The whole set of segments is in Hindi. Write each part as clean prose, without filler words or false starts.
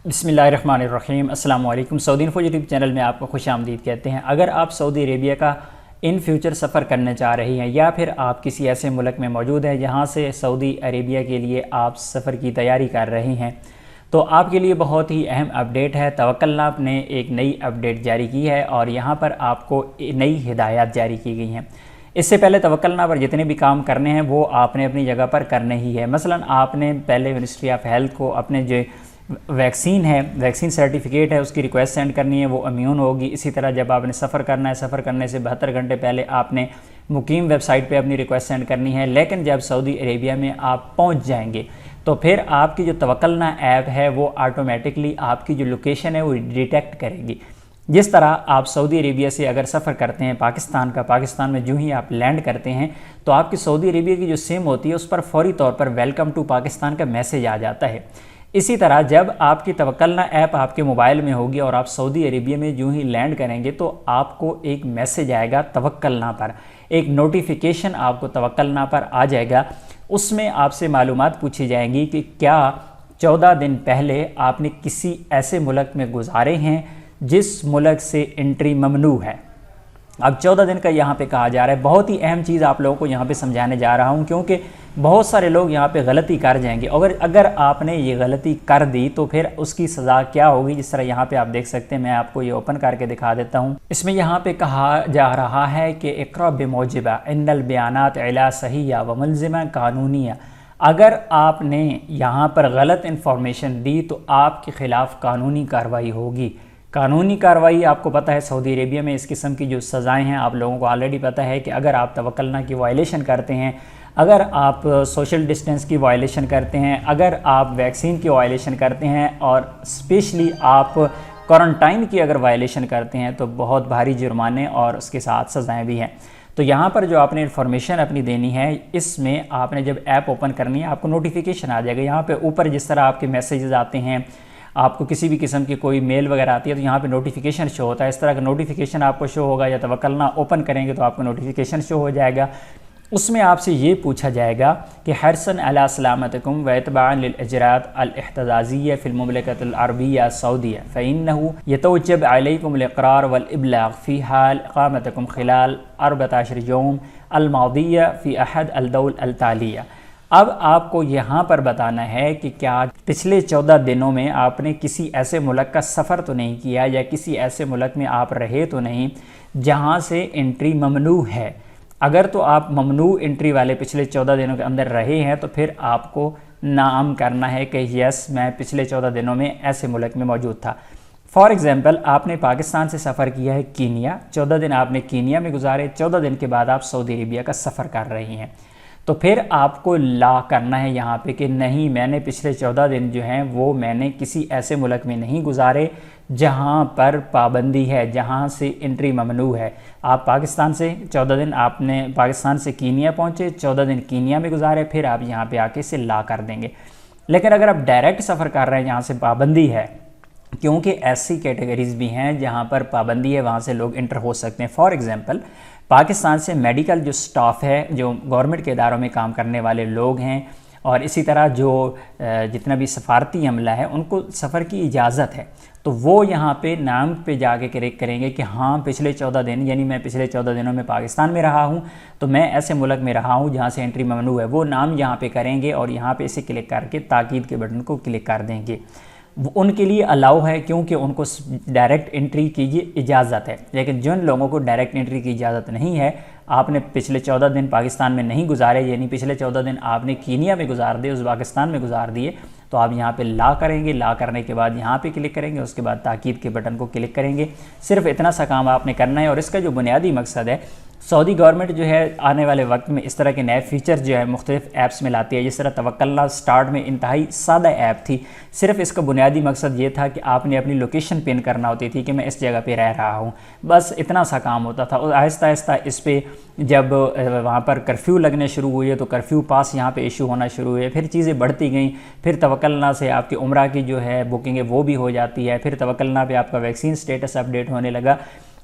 बिस्मिल्लाहिर्रहमानिर्रहीम। अस्सलाम वालेकुम। सऊदी इन्फो यूट्यूब चैनल में आपको खुश आमदीद कहते हैं। अगर आप सऊदी अरेबिया का इन फ्यूचर सफ़र करना चाह रही हैं या फिर आप किसी ऐसे मुल्क में मौजूद हैं जहां से सऊदी अरेबिया के लिए आप सफ़र की तैयारी कर रही हैं, तो आपके लिए बहुत ही अहम अपडेट है। तवक्कलना ने एक नई अपडेट जारी की है और यहाँ पर आपको नई हिदायत जारी की गई हैं। इससे पहले तवक्कलना पर जितने भी काम करने हैं वो आपने अपनी जगह पर करने ही है। मसलन आपने पहले मिनिस्ट्री ऑफ हेल्थ को अपने जो वैक्सीन है, वैक्सीन सर्टिफिकेट है, उसकी रिक्वेस्ट सेंड करनी है, वो इम्यून होगी। इसी तरह जब आपने सफ़र करना है, सफ़र करने से 72 घंटे पहले आपने मुकीम वेबसाइट पे अपनी रिक्वेस्ट सेंड करनी है। लेकिन जब सऊदी अरेबिया में आप पहुंच जाएंगे तो फिर आपकी जो तवक्कलना ऐप है वो ऑटोमेटिकली आपकी जो लोकेशन है वो डिटेक्ट करेगी। जिस तरह आप सऊदी अरेबिया से अगर सफ़र करते हैं पाकिस्तान में जो ही आप लैंड करते हैं तो आपकी सऊदी अरेबिया की जो सिम होती है उस पर फौरी तौर पर वेलकम टू पाकिस्तान का मैसेज आ जाता है। इसी तरह जब आपकी तवक्कलना ऐप आपके मोबाइल में होगी और आप सऊदी अरेबिया में जो ही लैंड करेंगे तो आपको एक मैसेज आएगा तवक्कलना पर, एक नोटिफिकेशन आपको तवक्कलना पर आ जाएगा। उसमें आपसे मालूमात पूछी जाएंगी कि क्या 14 दिन पहले आपने किसी ऐसे मुल्क में गुजारे हैं जिस मुल्क से एंट्री ममनू है। अब 14 दिन का यहाँ पे कहा जा रहा है। बहुत ही अहम चीज़ आप लोगों को यहाँ पे समझाने जा रहा हूँ क्योंकि बहुत सारे लोग यहाँ पे गलती कर जाएंगे। अगर आपने ये गलती कर दी तो फिर उसकी सज़ा क्या होगी। जिस तरह यहाँ पे आप देख सकते हैं, मैं आपको ये ओपन करके दिखा देता हूँ। इसमें यहाँ पे कहा जा रहा है कि इक़रा बिमौजिबा इन्नल बयानात इला सहीया व मुल्ज़िमा कानूनिया। अगर आपने यहाँ पर गलत इन्फॉर्मेशन दी तो आपके ख़िलाफ़ कानूनी कार्रवाई होगी। कानूनी कार्रवाई आपको पता है सऊदी अरेबिया में इस किस्म की जो सज़ाएं हैं आप लोगों को ऑलरेडी पता है कि अगर आप तवक्कलना की वायलेशन करते हैं, अगर आप सोशल डिस्टेंस की वायलेशन करते हैं, अगर आप वैक्सीन की वायलेशन करते हैं और स्पेशली आप क्वारंटाइन की अगर वायलेशन करते हैं तो बहुत भारी जुर्माने और उसके साथ सज़ाएँ भी हैं। तो यहाँ पर जो आपने इन्फॉर्मेशन अपनी देनी है, इसमें आपने जब ऐप ओपन करनी है आपको नोटिफिकेशन आ जाएगा। यहाँ पे ऊपर जिस तरह आपके मैसेजेस आते हैं, आपको किसी भी किस्म की कोई मेल वगैरह आती है तो यहाँ पे नोटिफिकेशन शो होता है। इस तरह का नोटिफिकेशन आपको शो होगा या तवक्कलना ओपन करेंगे तो आपको नोटिफिकेशन शो हो जाएगा। उसमें आपसे ये पूछा जाएगा कि हरसन अला सलामतकुम व इत्बाअन लिल इजरात अल इहतजाजिय्या फिल मुमलिकतिल अरबिय्या सऊदिया फ़इन्नहु यतवज्जब अलैकुम अल इक़रार वल इब्लाग फ़ी हाल इक़ामतिकुम ख़िलाल 14 यौम अल मादिया फ़ी अहद अल दौल अल तालिया। अब आपको यहाँ पर बताना है कि क्या पिछले 14 दिनों में आपने किसी ऐसे मुल्क का सफ़र तो नहीं किया या किसी ऐसे मुल्क में आप रहे तो नहीं जहाँ से एंट्री ममनू है। अगर तो आप ममनू एंट्री वाले पिछले 14 दिनों के अंदर रहे हैं तो फिर आपको नाम करना है कि यस मैं पिछले 14 दिनों में ऐसे मुल्क में मौजूद था। फॉर एग्ज़ाम्पल आपने पाकिस्तान से सफ़र किया है कीनिया, 14 दिन आपने कीनिया में गुजारे, 14 दिन के बाद आप सऊदी अरेबिया का सफ़र कर रही हैं तो फिर आपको ला करना है यहाँ पे कि नहीं, मैंने पिछले 14 दिन जो हैं वो मैंने किसी ऐसे मुल्क में नहीं गुजारे जहाँ पर पाबंदी है, जहाँ से एंट्री ममनू है। आप पाकिस्तान से 14 दिन आपने पाकिस्तान से कीनिया पहुँचे, 14 दिन कीनिया में गुजारे, फिर आप यहाँ पे आके इसे ला कर देंगे। लेकिन अगर आप डायरेक्ट सफ़र कर रहे हैं जहाँ से पाबंदी है, क्योंकि ऐसी कैटेगरीज़ भी हैं जहाँ पर पाबंदी है, वहाँ से लोग इंटर हो सकते हैं। फॉर एग्ज़ाम्पल पाकिस्तान से मेडिकल जो स्टाफ है, जो गवर्नमेंट के इदारों में काम करने वाले लोग हैं और इसी तरह जो जितना भी सफारती अमला है उनको सफ़र की इजाज़त है, तो वो यहाँ पे नाम पे जाके क्लिक करेंगे कि हाँ पिछले 14 दिन यानी मैं पिछले 14 दिनों में पाकिस्तान में रहा हूँ तो मैं ऐसे मुल्क में रहा हूँ जहाँ से एंट्री ममनू है। वो नाम यहाँ पे करेंगे और यहाँ पे इसे क्लिक करके ताकीद के बटन को क्लिक कर देंगे। उनके लिए अलाउ है क्योंकि उनको डायरेक्ट एंट्री की इजाज़त है। लेकिन जिन लोगों को डायरेक्ट एंट्री की इजाज़त नहीं है, आपने पिछले 14 दिन पाकिस्तान में नहीं गुजारे यानी पिछले 14 दिन आपने कीनिया में गुजार दिए, उज़्बेकिस्तान में गुजार दिए, तो आप यहाँ पे ला करेंगे। ला करने के बाद यहाँ पे क्लिक करेंगे, उसके बाद ताकीद के बटन को क्लिक करेंगे। सिर्फ इतना सा काम आपने करना है और इसका जो बुनियादी मकसद है, सऊदी गवर्नमेंट जो है आने वाले वक्त में इस तरह के नए फीचर जो है मुख्तलिफ ऐप्स में लाती है। जिस तरह तवक्कलना स्टार्ट में इंतहाई सादा ऐप थी, सिर्फ इसका बुनियादी मकसद ये था कि आपने अपनी लोकेशन पिन करना होती थी कि मैं इस जगह पे रह रहा हूँ, बस इतना सा काम होता था। और आहिस्ता आहिस्ता इस पर जब वहाँ पर कर्फ्यू लगने शुरू हुई है तो कर्फ्यू पास यहाँ पे इशू होना शुरू हुए, फिर चीज़ें बढ़ती गई। फिर तवक्कलना से आपकी उम्रा की जो है बुकिंग है वो भी हो जाती है। फिर तवक्कलना पे आपका वैक्सीन स्टेटस अपडेट होने लगा।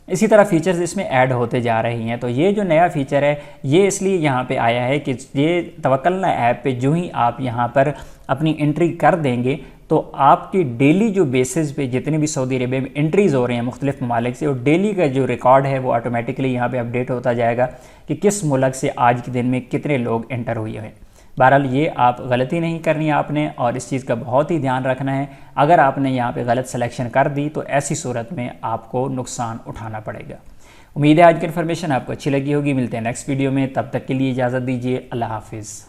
इसी तरह फीचर्स इसमें ऐड होते जा रही हैं। तो ये जो नया फ़ीचर है ये इसलिए यहाँ पे आया है कि ये तवक्कलना ऐप पे जो ही आप यहाँ पर अपनी एंट्री कर देंगे तो आपकी डेली जो बेसिस पे जितने भी सऊदी अरेबिया में एंट्रीज़ हो रहे हैं मुख्तलिफ ममालिक से, और डेली का जो रिकॉर्ड है वो ऑटोमेटिकली यहाँ पे अपडेट होता जाएगा कि किस मुल्क से आज के दिन में कितने लोग एंटर हुए हैं। बहरहाल ये आप गलती नहीं करनी है आपने, और इस चीज़ का बहुत ही ध्यान रखना है। अगर आपने यहाँ पे गलत सिलेक्शन कर दी तो ऐसी सूरत में आपको नुकसान उठाना पड़ेगा। उम्मीद है आज की इन्फॉर्मेशन आपको अच्छी लगी होगी। मिलते हैं नेक्स्ट वीडियो में, तब तक के लिए इजाज़त दीजिए। अल्लाह हाफिज़।